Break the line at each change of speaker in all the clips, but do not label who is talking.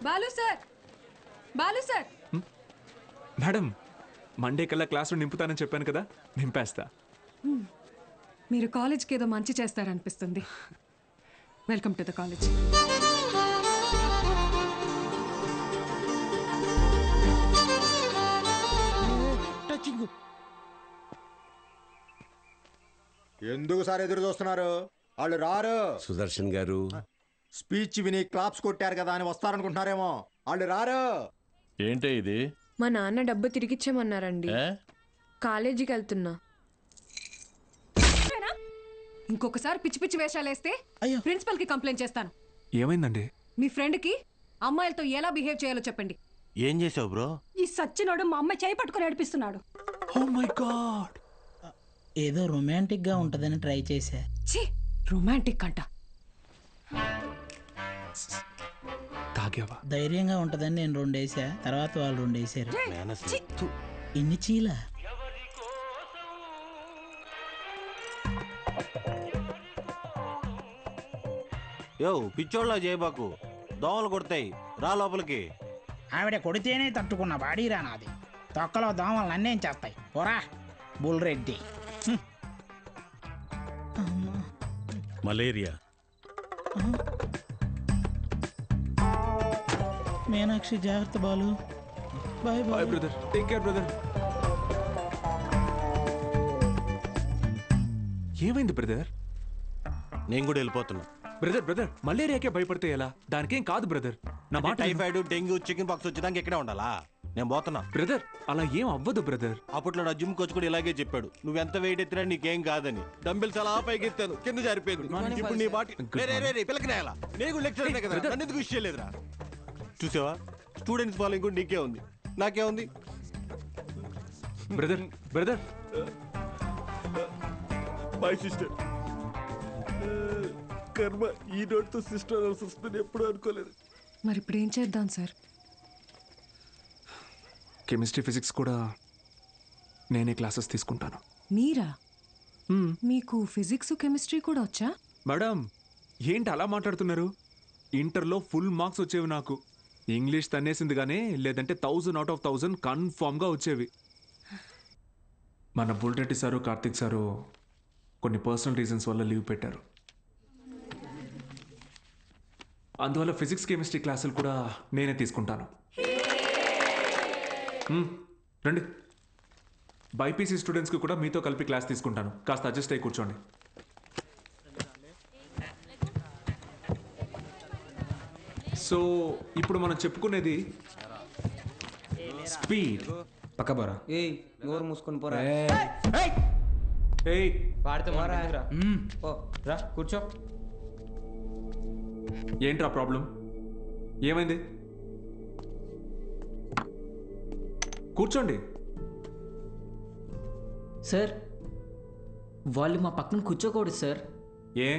Balu sir, Balu sir.
Madam, Monday కల్లా క్లాసులు నింపుతానని చెప్పాను కదా, నింపేస్తా.
మీరు కాలేజ్కి ఏదో మంచి చేస్తారనిపిస్తుంది. Welcome to the college.
ఎందుకు సార్ ఎదురు చూస్తున్నారు? వాళ్ళు రారు.
సుదర్శన్ గారు,
స్పీచ్ విని క్లాప్స్ కొట్టారు కదా అని వస్తారనుకుంటున్నారేమో. వాళ్ళు రారు.
ఏంటే ఇది?
మా నాన్న డబ్బు తిరిగిచ్చామన్నారండి. కాలేజీకి వెళ్తున్నా.
ఇంకొకసారి పిచ్చి పిచ్చి వేషాలు వేస్తే ప్రిన్సిపల్ కి కంప్లైంట్ చేస్తాను.
ఏమైందండి?
మీ ఫ్రెండ్ కి అమ్మాయిలతో ఎలా బిహేవ్ చేయాలో చెప్పండి.
ఏం చేసావు బ్రో?
ఈ సచ్చినోడు మా అమ్మాయి చేయి పట్టుకుని నడిపిస్తున్నాడు.
Oh my god.
ఏదో రొమాంటిక్ గా ఉంటదని ట్రై చేశా.
ఛీ, రొమాంటిక్ అంట.
తాగావా?
ధైర్యంగా ఉంటదని నేను 2 వేసా, తర్వాత వాళ్ళు 2 వేసారు. ఇన్ని చీల
యో పిచ్చోళ్ళ చేయబాకు, దోమలు కొడతాయి, రా లోపలికి.
ఆవిడ కొడితేనే తట్టుకున్న బాడీరా నాది. తొక్కలో దోమలు నన్నేం చేస్తాయి. పోరా బుల్ రెడ్డి.
మలేరియా.
మీనాక్షి జాగ్రత్త Balu. Bye
bye
bye
brother, take care brother. ఏమైంది బ్రదర్?
నేను కూడా వెళ్ళిపోతున్నా.
బ్రదర్ బ్రదర్, మలేరియాకే భయపడితే ఎలా? దానికేం కాదు బ్రదర్. నా మాట
టైఫాయిడ్, డెంగ్యూ, చికెన్ పాక్స్ వచ్చేదానికి ఇక్కడే ఉండాలా? నేను పోతున్నా.
బ్రదర్, అలా ఏం అవ్వదు బ్రదర్.
అప్పట్లో నా జిమ్ కోచ్ కూడా ఇలాగే చెప్పాడు, నువ్వెంత వెయిట్ ఎత్తినా నీకేం కాదని. డంబెల్స్ అలా పైకి ఎత్తాను, కింద జారిపోయింది. ఇప్పుడు నీ బాటి పిల్లకినేయాలా? నేను లెక్చర్ కదా, నన్ను ఎందుకు విషయం లేదురా? చూసావా, స్టూడెంట్స్ ఫాలోయింగ్ కూడా నీకే ఉంది, నాకే ఉంది.
Brother brother,
my sister. కర్మ ఈ నోట్తో సిస్టర్ వస్తుంది, ఎప్పుడు అనుకోలేదు.
మరి ఇప్పుడు ఏం చేద్దాం సార్?
కెమిస్ట్రీ ఫిజిక్స్ కూడా నేనే క్లాసెస్ తీసుకుంటాను.
మీరా? మీకు ఫిజిక్స్ కెమిస్ట్రీ కూడా వచ్చా?
మేడం, ఏంటి అలా మాట్లాడుతున్నారు? ఇంటర్లో ఫుల్ మార్క్స్ వచ్చేవి నాకు. ఇంగ్లీష్ తన్నేసింది కానీ, లేదంటే 1000 out of 1000 కన్ఫామ్గా వచ్చేవి. మన బుల్రెడ్డి సారు, కార్తిక్ సారు కొన్ని పర్సనల్ రీజన్స్ వల్ల లీవ్ పెట్టారు. అందువల్ల ఫిజిక్స్ కెమిస్ట్రీ క్లాసులు కూడా నేనే తీసుకుంటాను. రండి, బైపీసీ స్టూడెంట్స్కి కూడా మీతో కలిపి క్లాస్ తీసుకుంటాను. కాస్త అడ్జస్ట్ అయ్యి కూర్చోండి. సో ఇప్పుడు మనం చెప్పుకునేది స్పీడ్.
పక్క పోరా. ఏయ్ నోరు మూసుకొని పోరా.
ఏయ్
పాడితే మారా. ఓ రా కూర్చో.
ఏంట్రా ప్రాబ్లం? ఏమైంది? కూర్చోండి.
సార్, వాళ్ళు మా పక్కన కూర్చోకూడదు సార్.
ఏ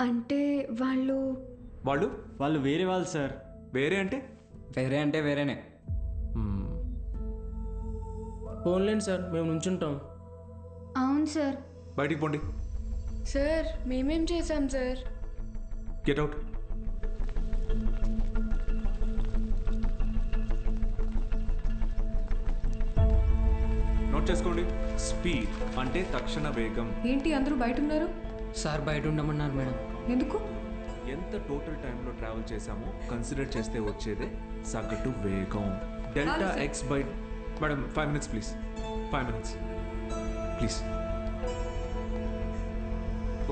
అంటే వాళ్ళు
వాళ్ళు వేరే వాళ్ళు సార్.
వేరే అంటే?
వేరే అంటే వేరేనే.
ఫోన్లేండి సార్, మేము నుంచుంటాం.
అవును సార్.
బయటికి పోండి.
సార్ మేమేం చేశాం సార్?
Get out. నోట్ చేసుకోండి. స్పీడ్ అంటే తక్షణ వేగం.
ఏంటి అందరూ బయట ఉన్నారు?
సార్ బయట ఉండమన్నారు మేడం.
ఎందుకు?
ఎంత టోటల్ టైంలో ట్రావెల్ చేసామో కన్సిడర్ చేస్తే వచ్చేదే సగటు వేగం. Delta X by. Madam 5 minutes please. 5 minutes please.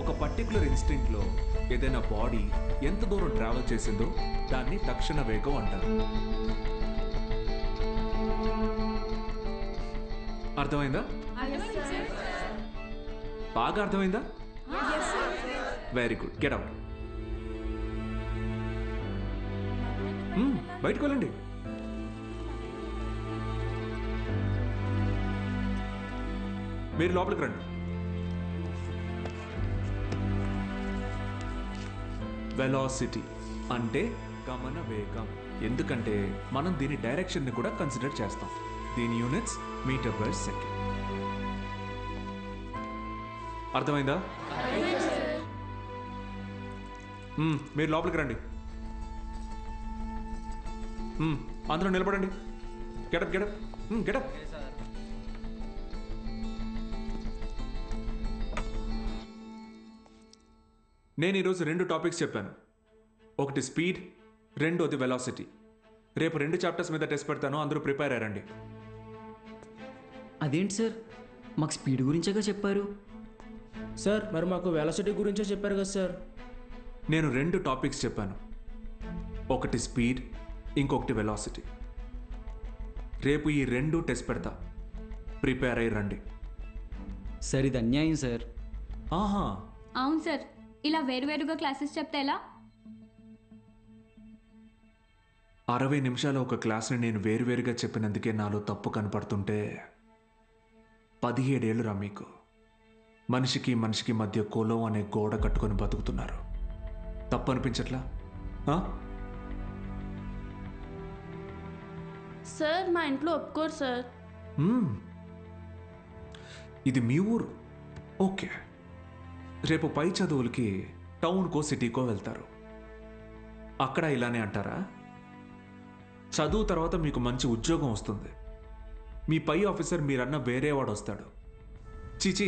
ఒక పర్టికులర్ ఇన్స్టింక్ట్లో ఏదైనా బాడీ ఎంత దూరం ట్రావెల్ చేసిందో దాన్ని తక్షణ వేగం అంటారు. అర్థమైందా? బాగా అర్థమైందా? Very good. Get out. బయటకు వెళ్ళండి. మీరు లోపలికి రండి. వెలాసిటీ అంటే గమన వేగం. ఎందుకంటే మనం దీని డైరెక్షన్ని కూడా కన్సిడర్ చేస్తాం. దీని యూనిట్స్ మీటర్ పర్ సెకండ్. అర్థమైందా? మీరు లోపలికి రండి. అందరూ నిలబడండి. Get up get up get up. నేను ఈరోజు 2 టాపిక్స్ చెప్పాను. ఒకటి స్పీడ్, రెండోది వెలాసిటీ. రేపు 2 చాప్టర్స్ మీద టెస్ట్ పెడతాను, అందరూ ప్రిపేర్ అయ్యారండి.
అదేంటి సార్, మాకు స్పీడ్ గురించేగా చెప్పారు.
సార్ మరి మాకు వెలాసిటీ గురించే చెప్పారు కదా సార్.
నేను 2 టాపిక్స్ చెప్పాను. ఒకటి స్పీడ్, ఇంకొకటి వెలాసిటీ. రేపు ఈ 2 టెస్ట్ పెడతా, ప్రిపేర్ అయ్యి రండి.
సార్ ఇది అన్యాయం సార్.
ఆహా,
అవును సార్, ఇలా వేరువేరుగా క్లాసెస్ చెప్తే ఎలా?
60 నిమిషాల ఒక క్లాస్ని నేను వేరువేరుగా చెప్పినందుకే నాలో తప్పు కనపడుతుంటే 17 ఏళ్ళురా మీకు. మనిషికి మనిషికి మధ్య కులం అనే గోడ కట్టుకొని బతుకుతున్నారు. తప్పు అనిపించట్లా?
సార్ మా ఇంట్లో ఒప్పుకోరు సార్.
ఇది మీ ఊరు, ఓకే. రేపు పై చదువులకి టౌన్కో సిటీకో వెళ్తారు. అక్కడ ఇలానే అంటారా? చదువు తర్వాత మీకు మంచి ఉద్యోగం వస్తుంది. మీ పై ఆఫీసర్ మీరన్న వేరే వాడు వస్తాడు. చీచి,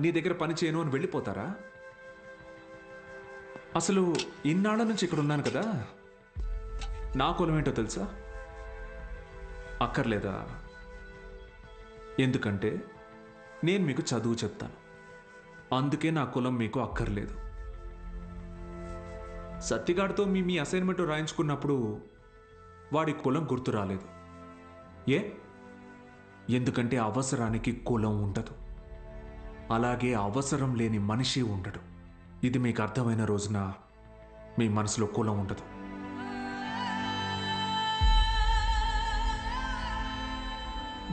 నీ దగ్గర పని చేయను అని వెళ్ళిపోతారా? అసలు ఇన్నాళ్ళ నుంచి ఇక్కడ ఉన్నాను కదా, నా కులం ఏంటో తెలుసా? అక్కర్లేదా? ఎందుకంటే నేను మీకు చదువు చెప్తాను, అందుకే నా కులం మీకు అక్కర్లేదు. సత్తిగాడితో మీ అసైన్మెంట్ రాయించుకున్నప్పుడు వాడి కులం గుర్తు రాలేదు. ఎందుకంటే అవసరానికి కులం ఉండదు, అలాగే అవసరం లేని మనిషి ఉండడు. ఇది మీకు అర్థమైన రోజున మీ మనసులో కులం ఉండదు.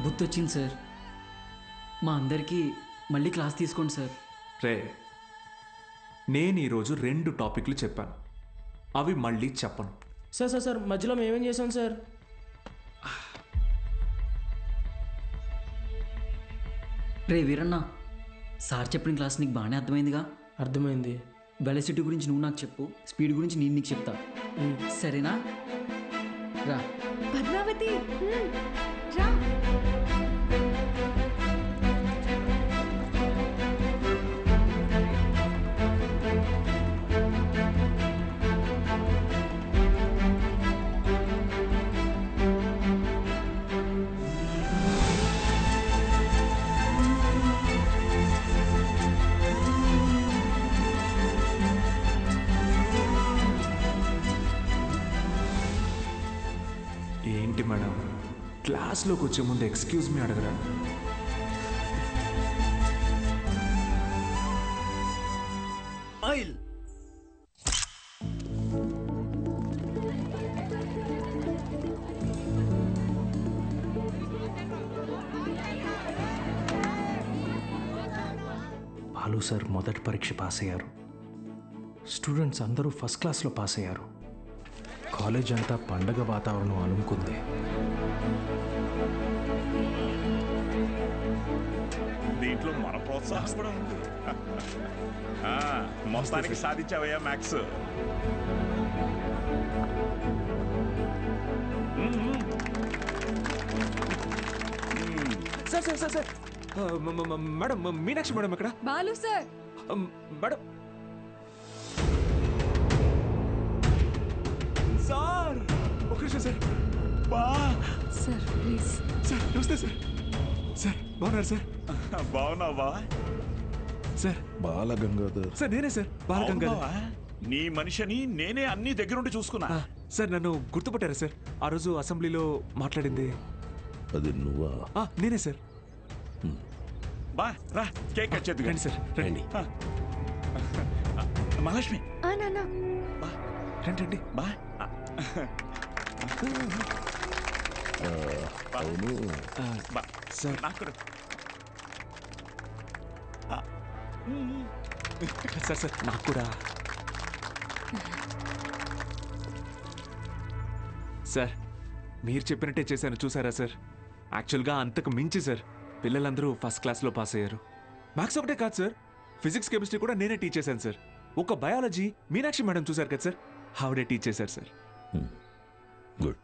గుర్తొచ్చింది సార్, మా అందరికీ మళ్ళీ క్లాస్ తీసుకోండి సార్.
రే, నేను ఈరోజు 2 టాపిక్లు చెప్పాను, అవి మళ్ళీ చెప్పను.
సార్ సార్ సార్ మధ్యలో మేమేం చేసాం సార్?
రే వీరన్న, సార్ చెప్పిన క్లాస్ నీకు బాగానే అర్థమైందిగా?
అర్థమైంది.
వెలాసిటీ గురించి నువ్వు నాకు చెప్పు, స్పీడ్ గురించి నేను నీకు చెప్తా, సరేనా? రా.
పద్మావతి, రా.
ఏంటి మేడం, క్లాస్లోకి వచ్చే ముందు ఎక్స్క్యూజ్ మీ అడగరా?
బాలు సార్ మొదటి పరీక్ష పాస్ అయ్యారు. స్టూడెంట్స్ అందరూ ఫస్ట్ క్లాస్లో పాస్ అయ్యారు. కాలేజ్ అంతా పండగ వాతావరణం అలుముకుంది.
దీంట్లో మన ప్రోత్సాహం కూడా ఉంది. మొత్తానికి సాధించావయ్యా maths.
Sir sir sir sir, madam, Meenakshi madam ఎక్కడ?
బాలు సార్.
మేడం సార్, ఒక నిమిషం సార్.
Sir please.
సార్ నమస్తే సార్. సార్ బాగున్నారు సార్?
బాగున్నావా
సార్?
బాలగంగాధర్
సార్ నేనే సార్, బాలగంగాధర్.
నీ మనిషిని నేనే అన్ని దగ్గరుండి చూసుకున్నా.
సార్ నన్ను గుర్తుపట్టారా సార్? ఆ రోజు అసెంబ్లీలో మాట్లాడింది
అది నువ్వా?
నేనే సార్.
బా రా, కేక్ కట్ చేద్దు
రండి సార్, రండి.
మహాలక్ష్మి
రండి రండి.
బా. అవును
సార్
నాకు
సార్ సార్ నాకు కూడా. సార్ మీరు చెప్పినట్టే చేశాను, చూసారా సార్? యాక్చువల్గా అంతకు మించి సార్, పిల్లలందరూ ఫస్ట్ క్లాస్లో పాస్ అయ్యారు. మ్యాథ్స్ ఒకటే కాదు సార్, ఫిజిక్స్ కెమిస్ట్రీ కూడా నేనే టీచ్ చేశాను సార్. ఒక బయాలజీ మీనాక్షి మేడం చూశారు కదా సార్, ఆవిడే టీచ్ చేశారు సార్.
గుడ్.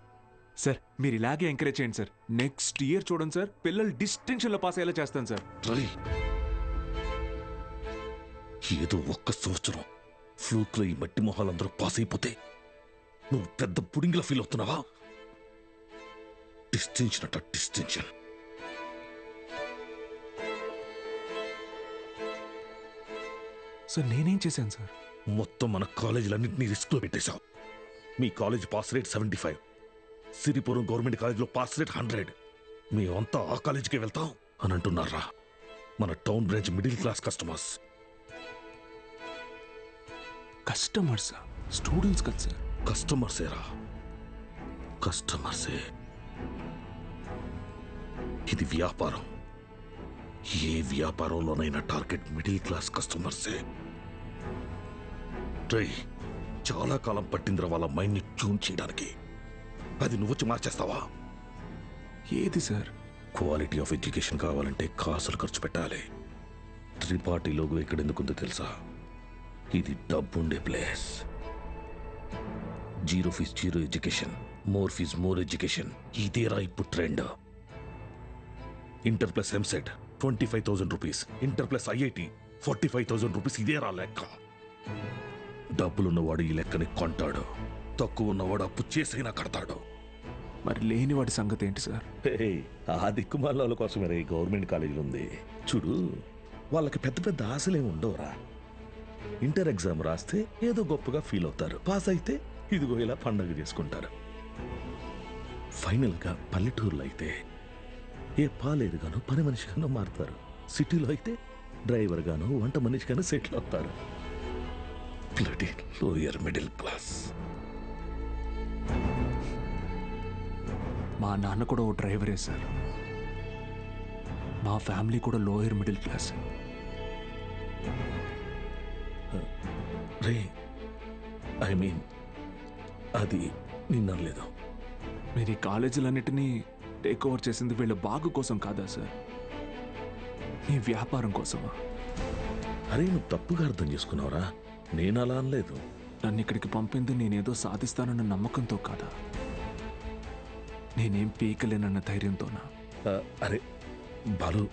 సార్ మీరు ఇలాగే ఎంకరేజ్ చేయండి సార్. నెక్స్ట్ ఇయర్ చూడండి సార్, పిల్లలు డిస్టింక్షన్లో పాస్ అయ్యేలా చేస్తాను సార్.
ఏదో ఒక్క సంవత్సరం ఫ్లూక్లో ఈ మట్టి మొహాలందరూ పాస్ అయిపోతే నువ్వు పెద్ద పుడింగిలా ఫీల్ అవుతున్నావా? డిస్టింక్షన్ అట డిస్టింక్షన్.
సార్ నేనేం చేశాను సార్?
మొత్తం మన కాలేజీలన్నింటినీ రిస్క్లో పెట్టేశావు. మీ college pass rate 75, Siripuram government కాలేజ్లో పాస్ రేట్ 100. మేమంతా ఆ కాలేజీకే వెళ్తాం అని అంటున్నారా? మన town branch middle class customers.
Customers students కదా సార్?
కస్టమర్సేరా, కస్టమర్సే. ఇది వ్యాపారం. ఏ వ్యాపారంలోనైనా టార్గెట్ మిడిల్ క్లాస్ కస్టమర్సే. ట్రై చాలా కాలం పట్టిందిరా వాళ్ళ మైండ్ని ట్యూన్ చేయడానికి. అది నువ్వు వచ్చి మార్చేస్తావా?
ఏది సార్?
క్వాలిటీ ఆఫ్ ఎడ్యుకేషన్ కావాలంటే కాసులు ఖర్చు పెట్టాలి. త్రిపాఠి లోగో ఇక్కడ ఎందుకుందో తెలుసా? ఇది డబ్బుండే place. Zero fees zero education, more fees more education. ఇదేరా ఇప్పుడు trend. Inter plus EAMCET 25,000 rupees, inter plus IIT 45,000 rupees. ఇదేరా లెక్క. డబ్బులున్నవాడు ఈ లెక్కని కొంటాడు, తక్కువ ఉన్నవాడు అప్పు చేసైనా కడతాడు.
మరి లేనివాడి సంగతి ఏంటి సార్?
ఆ దిక్కుమాల కోసమే ఈ గవర్నమెంట్ కాలేజీలు ఉంది చూడు. వాళ్ళకి పెద్ద పెద్ద ఆశలేమి ఉండవురా. ఇంటర్ ఎగ్జామ్ రాస్తే ఏదో గొప్పగా ఫీల్ అవుతారు, పాస్ అయితే ఇదిగో ఇలా పండగ చేసుకుంటారు. ఫైనల్గా పల్లెటూరులో అయితే ఏ పాలేరుగానో పని మనిషిగానో మారుతారు. సిటీలో అయితే డ్రైవర్ గానో వంట మనిషిగానో సెటిల్ అవుతారు. Lower middle class.
మా నాన్న కూడా ఓ డ్రైవరే సార్. మా ఫ్యామిలీ కూడా lower middle class.
Ray I mean అది నిన్నలేదు.
మీరు ఈ కాలేజీలన్నిటినీ టేక్ ఓవర్ చేసింది వీళ్ళ బాగు కోసం కాదా సార్? మీ వ్యాపారం కోసమా?
అరే నువ్వు తప్పుగా అర్థం చేసుకున్నావురా. నేను అలా అనలేదు.
నన్ను ఇక్కడికి పంపింది నేనేదో సాధిస్తానన్న నమ్మకంతో కాదా? నేనేం పీకలేనన్న ధైర్యంతోనా?
అరే బాలు,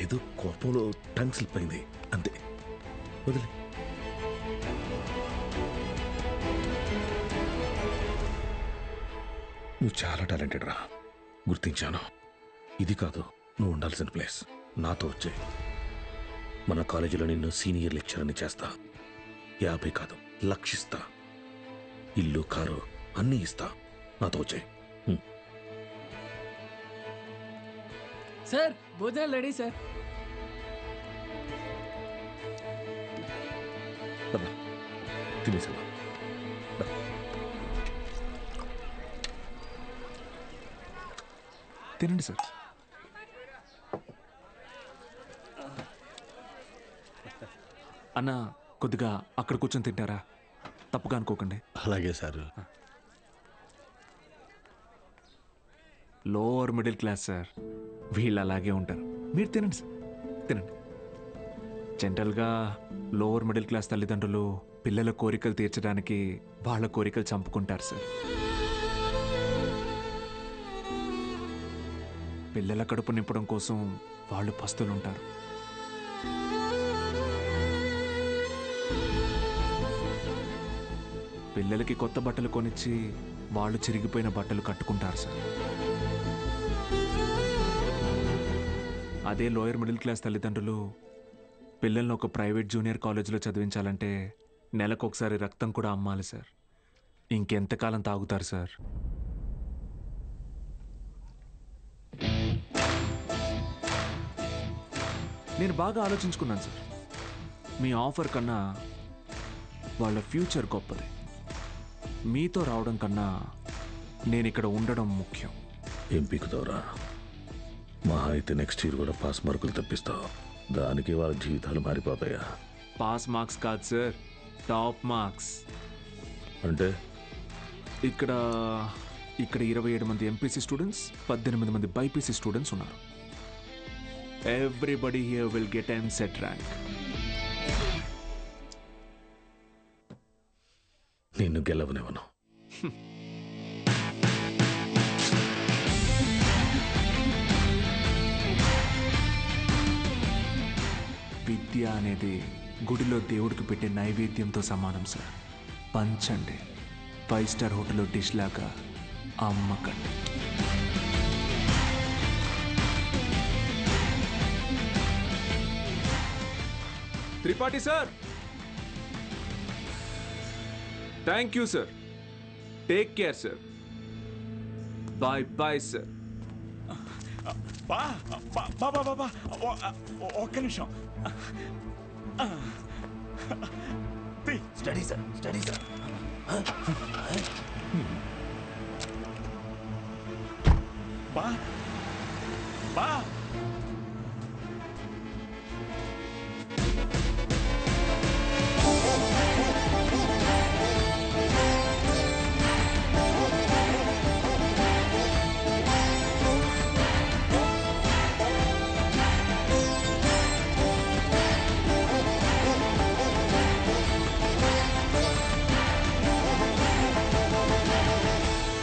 ఏదో కోపంలో టంగ్ స్లిప్ అయింది అంతే, వదిలే. నువ్వు చాలా టాలెంటెడ్ రా, గుర్తించాను. ఇది కాదు నువ్వు ఉండాల్సిన ప్లేస్. నాతో వచ్చే మన కాలేజీలో నిన్ను సీనియర్ లెక్చరర్ని చేస్తా. 50 కాదు, లక్షిస్తా. ఇల్లు కారు అన్నీ ఇస్తా. నాతో వచ్చే.
సార్ భోజనాలు రెడీ సార్.
తినేసా?
తినండి సార్. అన్న కొద్దిగా అక్కడ కూర్చొని తింటారా? తప్పుగా అనుకోకండి.
అలాగే sir.
Lower middle class sir, వీళ్ళు అలాగే ఉంటారు. మీరు తినండి సార్, తినండి. జనరల్గా లోవర్ మిడిల్ క్లాస్ తల్లిదండ్రులు పిల్లల కోరికలు తీర్చడానికి వాళ్ళ కోరికలు చంపుకుంటారు సార్. పిల్లల కడుపు నింపడం కోసం వాళ్ళు పస్తులుంటారు. పిల్లలకి కొత్త బట్టలు కొనిచ్చి వాళ్ళు చిరిగిపోయిన బట్టలు కట్టుకుంటారు సార్. అదే లోయర్ మిడిల్ క్లాస్ తల్లిదండ్రులు పిల్లల్ని ఒక ప్రైవేట్ జూనియర్ కాలేజీలో చదివించాలంటే నెలకొకసారి రక్తం కూడా అమ్మాలి సార్. ఇంకెంతకాలం తాగుతారు సార్? నేను బాగా ఆలోచించుకున్నాను సార్. మీ ఆఫర్ కన్నా వాళ్ళ ఫ్యూచర్ గొప్పది. మీతో రావడం కన్నా నేను ఇక్కడ ఉండడం ముఖ్యం.
ఏం పీకుతావురా? మహా అయితే నెక్స్ట్ ఇయర్ కూడా పాస్ మార్కులు తెప్పిస్తావు. దానికి వాళ్ళ జీవితాలు మారిపోతాయా?
పాస్ మార్క్స్ కాదు సార్, టాప్ మార్క్స్.
అంటే
ఇక్కడ 27 మంది ఎంపీసీ స్టూడెంట్స్, 18 మంది బైపీసీ స్టూడెంట్స్ ఉన్నారు. Everybody here will get EAMCET rank.
నిన్ను గెలవనివ్వను.
విద్య అనేది గుడిలో దేవుడికి పెట్టే నైవేద్యంతో సమానం సార్. పంచండి, 5 స్టార్ హోటల్లో డిష్ లాగా అమ్మకండి. Tripathi sir, thank you sir. Take care sir. Bye bye sir.
బా బా బా బా బా ఒక్క నిమిషం.
Study sir, study sir.
బా బా